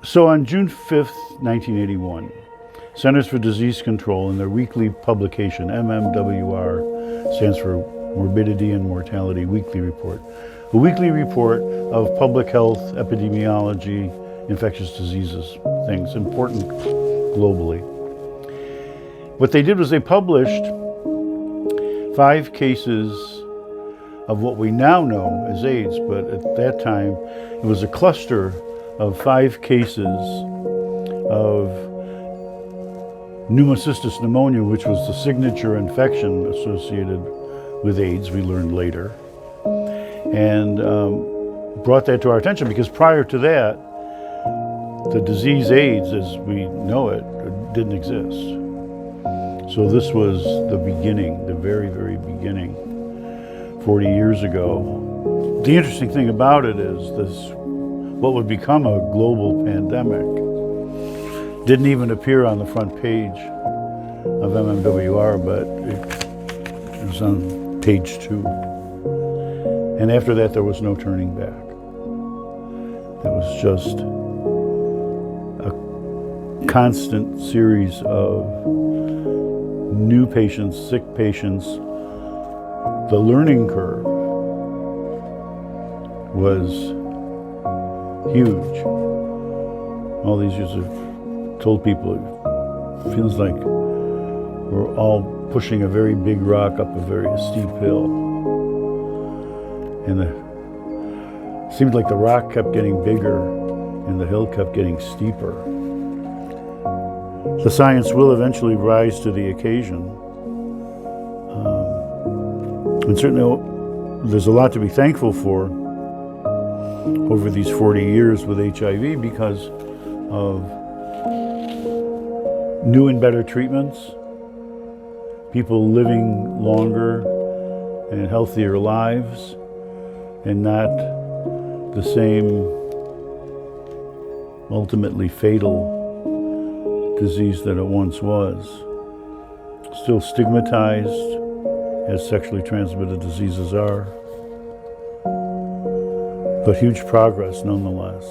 So on June 5th, 1981, Centers for Disease Control, in their weekly publication, MMWR, stands for Morbidity and Mortality Weekly Report, a weekly report of public health, epidemiology, infectious diseases, things important globally. What they did was they published 5 cases of what we now know as AIDS, but at that time it was a cluster of 5 cases of pneumocystis pneumonia, which was the signature infection associated with AIDS, we learned later, and brought that to our attention because prior to that, the disease AIDS as we know it didn't exist. So this was the beginning, the very, very beginning, 40 years ago. The interesting thing about it is this, what would become a global pandemic, didn't even appear on the front page of MMWR, but it was on page 2. And after that, there was no turning back. It was just a constant series of new patients, sick patients. The learning curve was huge. All these years I've told people it feels like we're all pushing a very big rock up a very steep hill. And it seemed like the rock kept getting bigger and the hill kept getting steeper. The science will eventually rise to the occasion. And certainly there's a lot to be thankful for over these 40 years with HIV because of new and better treatments, people living longer and healthier lives, and not the same ultimately fatal disease that it once was. Still stigmatized as sexually transmitted diseases are, but huge progress nonetheless.